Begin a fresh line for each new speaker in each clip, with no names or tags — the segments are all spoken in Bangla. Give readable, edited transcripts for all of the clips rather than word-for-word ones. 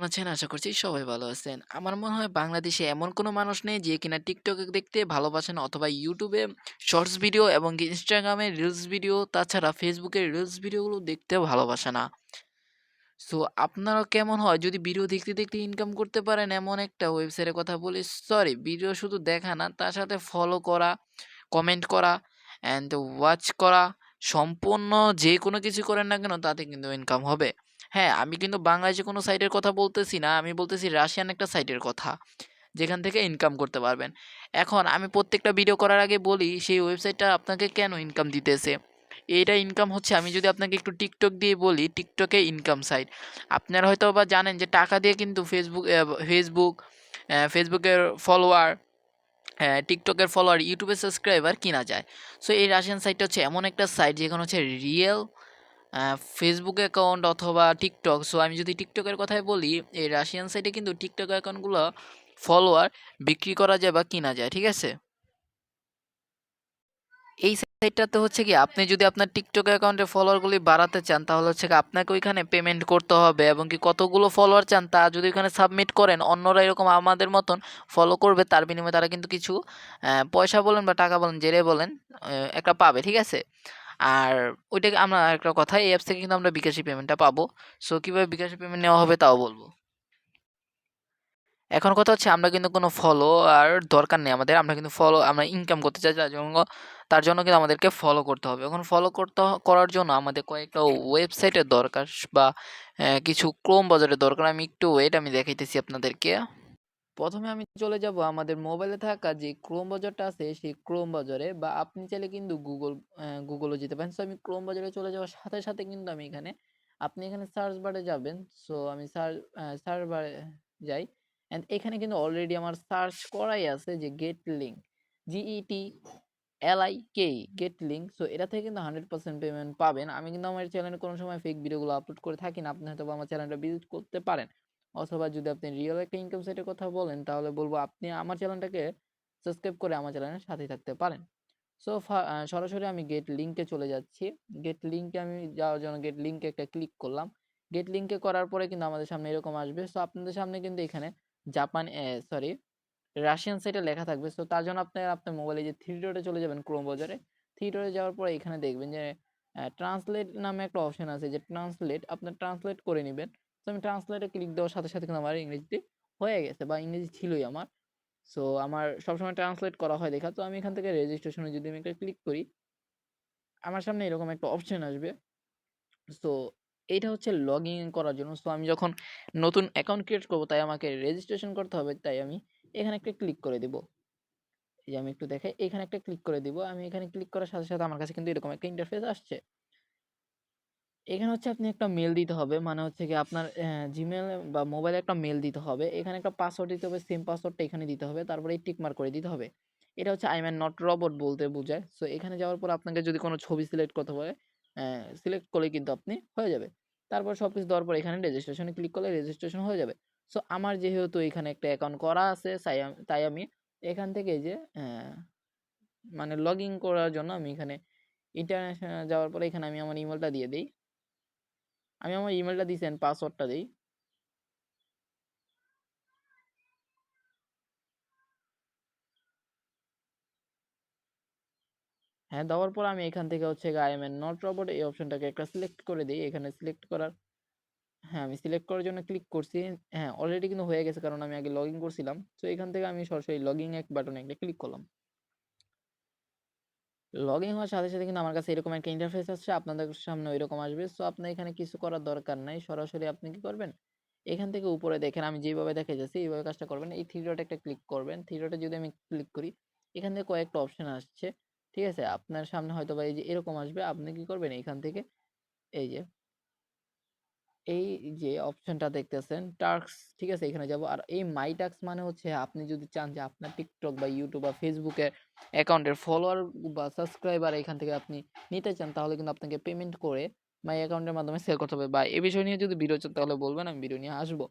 আছেন আশা করছি সবাই ভালো আছেন। আমার মনে হয় বাংলাদেশে এমন কোনো মানুষ নেই যে কিনা টিকটকে দেখতে ভালোবাসে না অথবা ইউটিউবে শর্টস ভিডিও এবং কি ইনস্টাগ্রামে রিলস ভিডিও তাছাড়া ফেসবুকের রিলস ভিডিওগুলো দেখতেও ভালোবাসে না। সো আপনারও কেমন হয় যদি ভিডিও দেখতে দেখতে ইনকাম করতে পারেন এমন একটা ওয়েবসাইটের কথা বলি। সরি, ভিডিও শুধু দেখা না, তার সাথে ফলো করা, কমেন্ট করা অ্যান্ড ওয়াচ করা, সম্পূর্ণ যে কোনো কিছু করেন না কেন তাতে কিন্তু ইনকাম হবে। হ্যাঁ, আমি কিন্তু বাংলাদেশে কোনো সাইটের কথা বলতেছি না, আমি বলতেছি রাশিয়ান একটা সাইটের কথা, যেখান থেকে ইনকাম করতে পারবেন। এখন আমি প্রত্যেকটা ভিডিও করার আগে বলি সেই ওয়েবসাইটটা আপনাকে কেন ইনকাম দিতেছে। এইটা ইনকাম হচ্ছে, আমি যদি আপনাকে একটু টিকটক দিয়ে বলি, টিকটকে ইনকাম সাইট। আপনারা হয়তোবা জানেন যে টাকা দিয়ে কিন্তু ফেসবুকের ফলোয়ার, টিকটকের ফলোয়ার, ইউটিউবের সাবস্ক্রাইবার কিনা যায়। সো এই রাশিয়ান সাইটটা হচ্ছে এমন একটা সাইট যেখানে হচ্ছে রিয়েল ফেসবুক অ্যাকাউন্ট অথবা টিকটক। সো আমি যদি টিকটকের কথাই বলি, এই রাশিয়ান সাইটে কিন্তু টিকটক অ্যাকাউন্টগুলো ফলোয়ার বিক্রি করা যায় বা কিনা যায়, ঠিক আছে? এই সাইটটাতে হচ্ছে কি, আপনি যদি আপনার টিকটক অ্যাকাউন্টের ফলোয়ারগুলি বাড়াতে চান তাহলে হচ্ছে কি আপনাকে ওইখানে পেমেন্ট করতে হবে, এবং কি কতগুলো ফলোয়ার চান তা যদি ওইখানে সাবমিট করেন অন্যরা এরকম আমাদের মতন ফলো করবে, তার বিনিময়ে তারা কিন্তু কিছু পয়সা বলেন বা টাকা বলেন যেটাই বলেন একটা পাবে, ঠিক আছে? আর ওইটাকে আমরা একটা কথা, এই অ্যাপস থেকে কিন্তু আমরা বিকাশী পেমেন্টটা পাবো। সো কীভাবে বিকাশী পেমেন্ট নেওয়া হবে তাও বলবো। এখন কথা হচ্ছে আমরা কিন্তু কোনো ফলো আর দরকার নেই আমাদের। আমরা কিন্তু আমরা ইনকাম করতে চাই, তার জন্য কিন্তু আমাদেরকে ফলো করতে হবে। এখন ফলো করার জন্য আমাদের কয়েকটা ওয়েবসাইটের দরকার বা কিছু ক্রোম বাজারের দরকার। আমি একটু ওয়েট, আমি দেখাইতেছি আপনাদেরকে। প্রথমে আমি চলে যাব আমাদের মোবাইলে থাকা যে ক্রোম বাজারটা আছে সেই ক্রোম বাজারে, বা আপনি চাইলে কিন্তু গুগলও যেতে পারেন। সো আমি ক্রোম বাজারে চলে যাওয়ার সাথে সাথে কিন্তু আমি এখানে, আপনি এখানে সার্চ বারে যাবেন। সো আমি সার্চ বারে যাই, অ্যান্ড এখানে কিন্তু অলরেডি আমার সার্চ করাই আছে যে gate link, GETLIK, gate link. So এটা থেকে কিন্তু 100% পেমেন্ট পাবেন। আমি কিন্তু আমার চ্যানেলে কোনো সময় ফেক ভিডিওগুলো আপলোড করে থাকি না। আপনি হয়তো আমার চ্যানেলটা ভিজিট করতে পারেন, অথবা যদি আপনি রিয়েল একটা ইনকাম সাইটের কথা বলেন তাহলে বলবো আপনি আমার চ্যানেলটাকে সাবস্ক্রাইব করে আমার চ্যানেলের সাথেই থাকতে পারেন। সো সরাসরি আমি গেট লিঙ্কে চলে যাচ্ছি। গেট লিঙ্কে আমি যাওয়ার জন্য গেট লিঙ্কে একটা ক্লিক করলাম। গেট লিঙ্কে করার পরে কিন্তু আমাদের সামনে এরকম আসবে। সো আপনাদের সামনে কিন্তু এখানে জাপান সরি রাশিয়ান সাইটে লেখা থাকবে। সো তার জন্য আপনার মোবাইলে যে থ্রি ডটে চলে যাবেন ক্রোম ব্রাউজারে। থ্রি ডটে যাওয়ার পরে এখানে দেখবেন যে ট্রান্সলেট নামে একটা অপশন আছে, যে ট্রান্সলেট, আপনার ট্রান্সলেট করে নিবেন। তো আমি ট্রান্সলেটে ক্লিক দেওয়ার সাথে সাথে কিন্তু আমার ইংরেজিতে হয়ে গেছে, বা ইংরেজি ছিলই আমার। সো আমার সবসময় ট্রান্সলেট করা হয় দেখা। তো আমি এখান থেকে রেজিস্ট্রেশনে যদি আমি একটা ক্লিক করি, আমার সামনে এরকম একটা অপশন আসবে। সো এইটা হচ্ছে লগ ইন করার জন্য। সো আমি যখন নতুন অ্যাকাউন্ট ক্রিয়েট করবো তাই আমাকে রেজিস্ট্রেশন করতে হবে, তাই আমি এখানে একটা ক্লিক করে দিব। এই যে আমি একটু দেখাই, এখানে একটা ক্লিক করে দিব। আমি এখানে ক্লিক করার সাথে সাথে আমার কাছে কিন্তু এরকম একটা ইন্টারফেস আসছে। এখানে হচ্ছে আপনি একটা মেল দিতে হবে, মানে হচ্ছে কি আপনার জিমেল বা মোবাইলে একটা মেল দিতে হবে। এখানে একটা পাসওয়ার্ড দিতে হবে, সেম পাসওয়ার্ডটা এখানে দিতে হবে, তারপরে এই টিক মার্ক করে দিতে হবে। এটা হচ্ছে আই এম নট রোবট বলতে বোঝায়। সো এখানে যাওয়ার পর আপনাকে যদি কোনো ছবি সিলেক্ট করতে বলে, সিলেক্ট করলে কিন্তু আপনি হয়ে যাবে। তারপর সবকিছু দেওয়ার পর এখানে রেজিস্ট্রেশনে ক্লিক করলে রেজিস্ট্রেশন হয়ে যাবে। সো আমার যেহেতু এখানে একটা অ্যাকাউন্ট করা আছে, তাই আমি এখান থেকে এই যে মানে লগ ইন করার জন্য আমি এখানে ইন্টারন্যাশনাল যাওয়ার পরে এখানে আমি আমার ইমেলটা দিয়ে দিই। আমি আমার ইমেলটা দিছি এন্ড পাসওয়ার্ডটা দেই। হ্যাঁ, দেওয়ার পর আমি এখান থেকে হচ্ছে আই এম নট রোবট এই অপশনটাকে একটা সিলেক্ট করে দেই। এখানে সিলেক্ট করার, হ্যাঁ, আমি সিলেক্ট করার জন্য ক্লিক করছি। হ্যাঁ, অলরেডি কিন্তু হয়ে গেছে কারণ আমি আগে লগ ইন করছিলাম। তো এখান থেকে আমি সরাসরি লগ ইন এক বাটনে একটা ক্লিক করলাম। লগ ইন হওয়ার সাথে সাথে কিন্তু আমার কাছে এরকম একটা ইন্টারফেস আসছে, আপনাদের সামনে ওইরকম আসবে। সো আপনার এখানে কিছু করার দরকার নাই, সরাসরি আপনি কি করবেন, এখান থেকে উপরে দেখেন আমি যেভাবে দেখে যাচ্ছি এইভাবে কাজটা করবেন। এই থ্রি ডটে একটা ক্লিক করবেন। থ্রি ডটে যদি আমি ক্লিক করি, এখান থেকে কয়েকটা অপশন আসছে, ঠিক আছে? আপনার সামনে হয়তো বা এই যে এরকম আসবে, আপনি কি করবেন এখান থেকে এই যে এই যে অপশনটা দেখতেছেন টাস্ক, ঠিক আছে? এখানে যাব। আর এই মাই টাস্ক মানে হচ্ছে আপনি যদি চান যে আপনার টিকটক বা ইউটিউব বা ফেসবুকে অ্যাকাউন্টের ফলোয়ার বা সাবস্ক্রাইবার এখান থেকে আপনি নিতে চান, তাহলে কিন্তু আপনাকে পেমেন্ট করে মাই অ্যাকাউন্টের মাধ্যমে সেল করতে হবে। বা এই বিষয় নিয়ে যদি ভিডিও চান তাহলে বলবেন, আমি ভিডিও নিয়ে আসবো।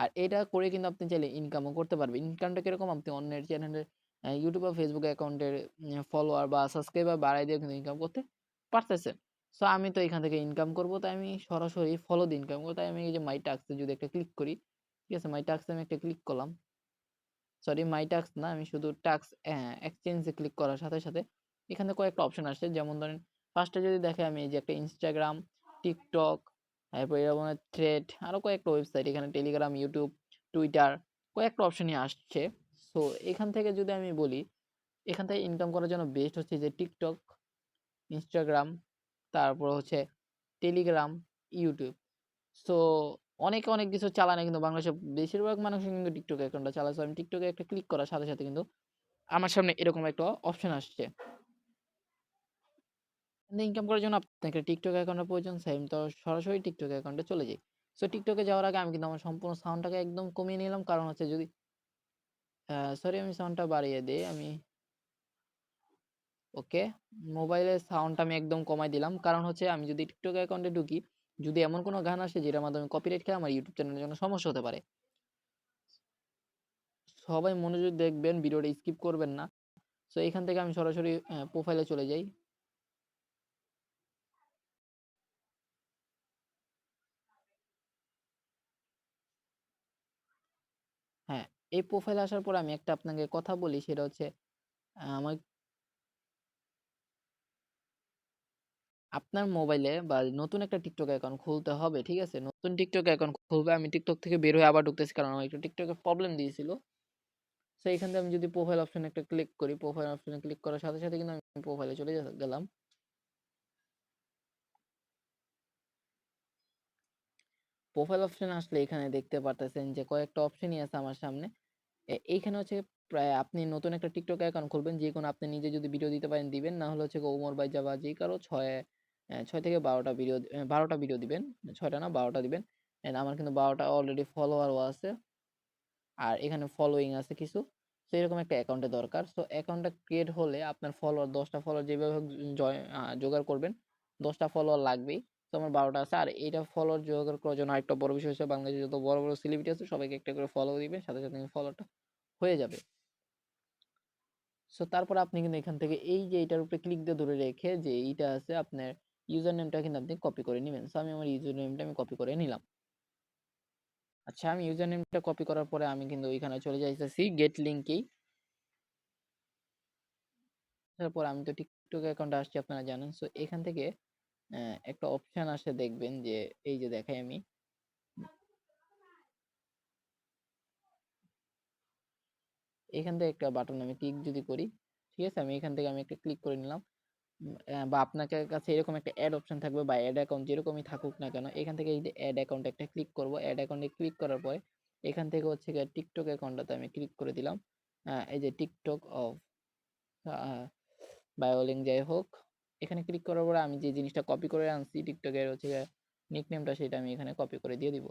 আর এটা করে কিন্তু আপনি চাইলে ইনকামও করতে পারবেন। ইনকামটা কিরকম, আপনি অন্যের চ্যানেলের ইউটিউব বা ফেসবুক অ্যাকাউন্টের ফলোয়ার বা সাবস্ক্রাইবার বাড়ায় দিয়ে কিন্তু ইনকাম করতে পারতেছেন। সো আমি তো এখান থেকে ইনকাম করব, তাই আমি সরাসরি ফলো দিয়ে ইনকাম করব। তাই আমি এই যে মাই টাস্কে যদি একটা ক্লিক করি, ঠিক আছে? মাই টাস্ক আমি একটা ক্লিক করলাম। সরি, মাই টাস্ক না, আমি শুধু টাস্ক এক্সচেঞ্জে ক্লিক করার সাথে, সাথে এখানে কয়েকটা অপশন আসছে। যেমন ধরেন ফার্স্টে যদি দেখে আমি এই যে একটা Instagram, TikTok, তারপর এরকম থ্রেড, আরো কয়েকটা ওয়েবসাইট, এখানে Telegram, YouTube, Twitter কয়েকটা অপশনই আসছে। সো এখান থেকে যদি আমি বলি, এখান থেকে ইনকাম করার জন্য বেস্ট হচ্ছে যে TikTok, Instagram, তারপর হচ্ছে Telegram, YouTube। সো অনেকে অনেক কিছু চালায় না, কিন্তু বাংলাদেশের বেশিরভাগ মানুষই কিন্তু টিকটক অ্যাকাউন্টটা চালায়। সো আমি টিকটকে একটা ক্লিক করার সাথে, সাথে কিন্তু আমার সামনে এরকম একটা অপশন আসছে। ইনকাম করার জন্য আপনাকে টিকটক অ্যাকাউন্টের প্রয়োজন, সেম তো সরাসরি টিকটক অ্যাকাউন্টে চলে যাই। সো টিকটকে যাওয়ার আগে আমি কিন্তু আমার সম্পূর্ণ সাউন্ডটাকে একদম কমিয়ে নিলাম। কারণ হচ্ছে যদি সরি, আমি সাউন্ডটা বাড়িয়ে দেই। আমি ওকে, মোবাইলের সাউন্ডটা আমি একদম কমায় দিলাম। কারণ হচ্ছে আমি যদি টিকটক অ্যাকাউন্টে ঢুকি, যদি এমন কোনো গান আসে যেটার মাধ্যমে কপিরাইট খায়, আমার ইউটিউব চ্যানেলের জন্য সমস্যা হতে পারে। সবাই মনোযোগ দেখবেন, ভিডিওটা স্কিপ করবেন না। সো এখান থেকে আমি সরাসরি প্রোফাইলে চলে যাই। হ্যাঁ, এই প্রোফাইলে আসার পর আমি একটা আপনাকে কথা বলি, সেটা হচ্ছে আমার আপনার মোবাইলে বা নতুন একটা টিকটক অ্যাকাউন্ট খুলতে হবে, ঠিক আছে? নতুন টিকটক অ্যাকাউন্ট খুলবে। আমি টিকটক থেকে বের হয়ে আবার ঢুকতেছি, কারণ আমার একটু টিকটকে প্রবলেম দিয়েছিল। সো এখান থেকে আমি যদি প্রোফাইল অপশনে একটা ক্লিক করি, প্রোফাইল অপশনে ক্লিক করার সাথে, সাথে কিন্তু আমি প্রোফাইলে চলে গেলাম। প্রোফাইল অপশনে আসলে এখানে দেখতে পারতেছেন যে কয়েকটা অপশনই আছে আমার সামনে। এইখানে হচ্ছে প্রায় আপনি নতুন একটা টিকটক অ্যাকাউন্ট খুলবেন, যেকোনো আপনি নিজে যদি ভিডিও দিতে পারেন দিবেন, না হলে হচ্ছে ওমর ভাই জাবা যে কারো 6 থেকে 12টা ভিডিও, 12টা ভিডিও দিবেন। 6টা না, 12টা দিবেন। এন্ড আমার কিন্তু 12টা অলরেডি ফলোয়ারও আছে, আর এখানে ফলোইং আছে কিছু। তো এরকম একটা অ্যাকাউন্টের দরকার। সো অ্যাকাউন্টটা ক্রিয়েট হলে আপনার ফলোয়ার 10টা ফলোয়ার যেভাবে হোক জোগাড় করবেন, 10টা ফলোয়ার লাগবেই। তো আমার 12টা আছে। আর এইটা ফলোয়ার জোগাড় করার জন্য আরেকটা বড় বিষয় হচ্ছে, বাংলাদেশে যত বড় বড় সেলিব্রিটি আছে সবাইকে একটা করে ফলো দিবেন, সাথে সাথে ফলোটা হয়ে যাবে। সো তারপর আপনি কিন্তু এখান থেকে এই যে এটার উপরে ক্লিক দিয়ে ধরে রেখে যে এইটা আছে আপনার ইউজার নেমটা কিন্তু আপনি কপি করে নেবেন। সো আমি আমার ইউজার নেমটা আমি কপি করে নিলাম। আচ্ছা, আমি ইউজার নেমটা কপি করার পরে আমি কিন্তু ওইখানে চলে যাইতেছি গেট লিঙ্কেই। তারপর আমি তো টিকটক অ্যাকাউন্টে আসছি, আপনারা জানেন। সো এখান থেকে একটা অপশন আসে, দেখবেন যে এই যে দেখাই আমি, এখান থেকে একটা বাটন আমি ক্লিক যদি করি, ঠিক আছে? আমি এখান থেকে আমি একটা ক্লিক করে নিলাম। বা আপনার কাছে এরকম একটা অ্যাড অপশন থাকবে, বা অ্যাড অ্যাকাউন্ট যেরকমই থাকুক না কেন, এখান থেকে এই যে অ্যাড অ্যাকাউন্ট একটা ক্লিক করব। অ্যাড অ্যাকাউন্টে ক্লিক করার পরে এখান থেকে হচ্ছে গিয়ে টিকটক অ্যাকাউন্টটাতে আমি ক্লিক করে দিলাম। এই যে টিকটক অফ বায়োলিঙ্ক যাই হোক, এখানে ক্লিক করার পরে আমি যে জিনিসটা কপি করে আনছি টিকটকের হচ্ছে নিকনেমটা, সেটা আমি এখানে কপি করে দিয়ে দিব।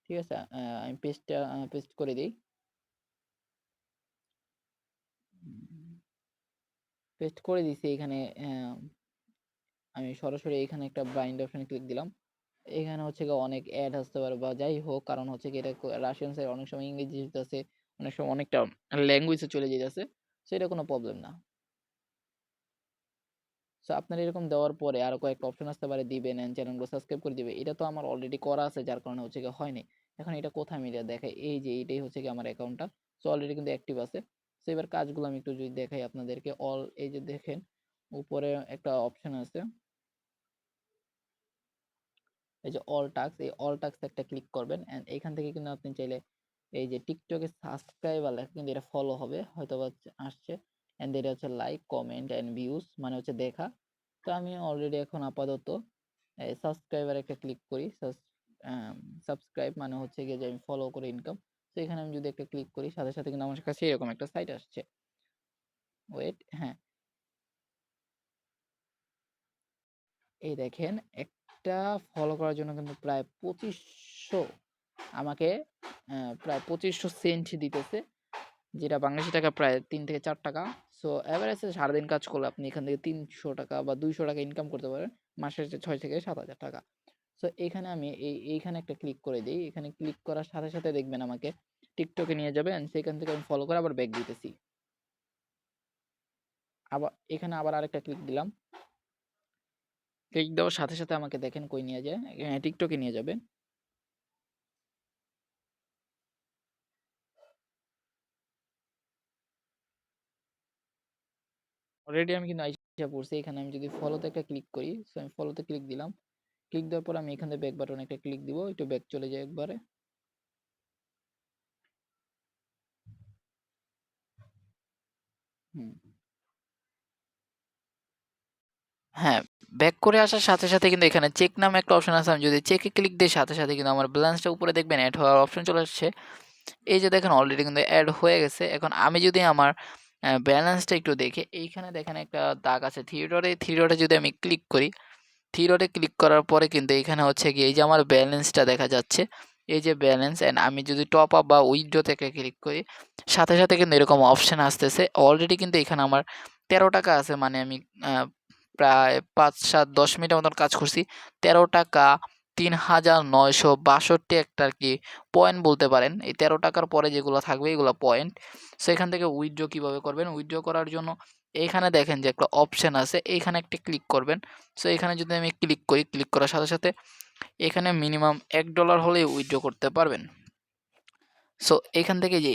ঠিক আছে? আমি পেস্ট করে দিই। পেস্ট করে দিছি এখানে। আমি সরাসরি এখানে একটা বাইন্ড অপশনে ক্লিক দিলাম। এখানে হচ্ছে গিয়ে অনেক অ্যাড আসতে পারে বা যাই হোক, কারণ হচ্ছে কি এটা রাশিয়ান সাইড, অনেক সময় ইংরেজি আছে, অনেক সময় অনেকটা ল্যাঙ্গুয়েজে চলে যেতেছে। সেটা কোনো প্রবলেম না। সো আপনার এরকম দেওয়ার পরে আরো কয়েকটা অপশন আসতে পারে, দিবেন এন্ড চ্যানেলগুলো সাবস্ক্রাইব করে দিবে। এটা তো আমার অলরেডি করা আছে, যার কারণে হচ্ছে গিয়ে হয়নি। এখন এটা কোথায় মিলিয়ে দেখায়, এই যে এইটাই হচ্ছে কি আমার অ্যাকাউন্টটা। সো অলরেডি কিন্তু অ্যাক্টিভ আছে। সো এবার কাজগুলো আমি একটু যদি দেখাই আপনাদেরকে, অল, এই যে দেখেন উপরে একটা অপশন আছে, এই যে অল টাস্ক, এই অল টাস্ক একটা ক্লিক করবেন। এন্ড এখান থেকে কিন্তু আপনি চাইলে এই যে টিকটকে সাবস্ক্রাইবার লেখা, কিন্তু এটা ফলো হবে হয়তো বা আসছে। এন্ড এটা হচ্ছে লাইক, কমেন্ট এন্ড ভিউজ, মানে হচ্ছে দেখা। তো আমি অলরেডি এখন আপাতত সাবস্ক্রাইবার একটা ক্লিক করি। সাবস্ক্রাইব মানে হচ্ছে গিয়ে যে আমি ফলো করে ইনকাম। তো এখানে আমি যদি একটা ক্লিক করি, সাথে সাথে কিন্তু আমার কাছে এরকম একটা সাইট আসছে। ওয়েট, হ্যাঁ, এই দেখেন, একটা ফলো করার জন্য কিন্তু প্রায় 2500 আমাকে প্রায় 2500 সেন্ট দিতেছে, যেটা বাংলাদেশি টাকা প্রায় 3 থেকে 4 টাকা। সো এভারেজে সারাদিন কাজ করলে আপনি এখান থেকে 300 টাকা বা 200 টাকা ইনকাম করতে পারেন, মাসের 6 থেকে 7 হাজার টাকা। সো এখানে আমি এইখানে একটা ক্লিক করে দিই। এখানে ক্লিক করার সাথে সাথে দেখবেন আমাকে টিকটকে নিয়ে যাবে, and সেখান থেকে আমি ফলো করে আবার ব্যাক দিতেছি। আবার এখানে আবার আরেকটা ক্লিক দিলাম। ক্লিক দেওয়ার সাথে সাথে আমাকে দেখেন কই নিয়ে যায়, টিকটকে নিয়ে যাবে। অলরেডি আমি কিন্তু আইসা পড়ছি। এখানে আমি যদি ফলোতে একটা ক্লিক করি, সো আমি ফলোতে ক্লিক দিলাম। ক্লিক দেওয়ার পর আমি এখান থেকে ব্যাক বাটনে একটা ক্লিক দিব। একটু ব্যাক চলে যাই একবারে। হুম। হ্যাঁ, ব্যাক করে আসার সাথে, সাথে কিন্তু এখানে চেক নামে একটা অপশন আছে। আমি যদি চেকে ক্লিক দেই সাথে, সাথে কিন্তু আমার ব্যালেন্সটা উপরে দেখবেন এড হওয়ার অপশন চলে আসছে। এই যে দেখেন অলরেডি কিন্তু এড হয়ে গেছে। এখন আমি যদি আমার ব্যালেন্সটা একটু দেখি, এইখানে দেখেন একটা দাগ আছে থ্রি ডটে যদি আমি ক্লিক করি, থ্রি ডটে ক্লিক করার পরে কিন্তু এখানে হচ্ছে গিয়ে এই যে আমার ব্যালেন্সটা দেখা যাচ্ছে। এই যে ব্যালেন্স অ্যান্ড আমি যদি টপ আপ বা উইথড্র থেকে ক্লিক করি, সাথে, সাথে কিন্তু এরকম অপশন আসতেছে। অলরেডি কিন্তু এখানে আমার ৳১৩ আছে। মানে আমি প্রায় ৫, ৭, ১০ মিনিটের মতন কাজ করছি। ৳১৩ ৩,৯৬২ একটা আরকি পয়েন্ট বলতে পারেন। এই ৳১৩ পরে যেগুলো থাকবে এগুলো পয়েন্ট। সো এখান থেকে উইথড্র কিভাবে করবেন? উইথড্র করার জন্য এইখানে দেখেন যে একটা অপশন আছে, এইখানে একটা ক্লিক করবেন। সো এখানে যদি আমি ক্লিক করি, ক্লিক করার সাথে, সাথে এখানে মিনিমাম $১ হলেই উইথড্র করতে পারবেন। সো এখান থেকে যে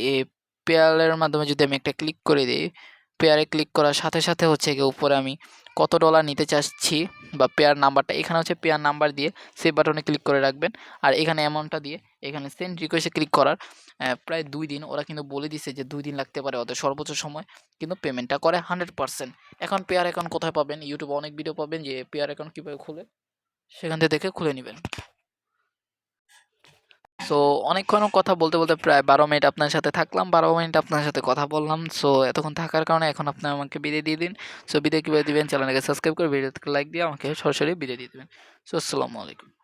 পেয়ারের মাধ্যমে যদি আমি একটা ক্লিক করে দিই, পেয়ারে ক্লিক করার সাথে, সাথে হচ্ছে গিয়ে উপরে আমি কত ডলার নিতে চাচ্ছি বা পেয়ার নাম্বারটা, এখানে হচ্ছে পেয়ার নাম্বার দিয়ে সেভ বাটনে ক্লিক করে রাখবেন। আর এখানে অ্যামাউন্টটা দিয়ে এখানে সেন্ড রিকোয়েস্টে ক্লিক করার প্রায় ২ দিন ওরা কিন্তু বলে দিছে যে ২ দিন লাগতে পারে ওদের সর্বোচ্চ সময়। কিন্তু পেমেন্টটা করে 100%। এখন পেয়ার অ্যাকাউন্ট কোথায় পাবেন? YouTube অনেক ভিডিও পাবেন যে পেয়ার অ্যাকাউন্ট কীভাবে খুলে, সেখান থেকে দেখে খুলে নিবেন। সো অনেকক্ষণ কথা বলতে, বলতে প্রায় ১২ মিনিট আপনার সাথে থাকলাম। ১২ মিনিট আপনার সাথে কথা বললাম। সো এতক্ষণ থাকার কারণে এখন আপনি আমাকে বিদায় দিয়ে দিন। সো বিদায় কিভাবে দিবেন? চ্যানেলটাকে সাবস্ক্রাইব করে ভিডিওতে লাইক দিয়ে আমাকে সরাসরি বিদায় দিয়ে দিবেন। সো আসসালামু আলাইকুম।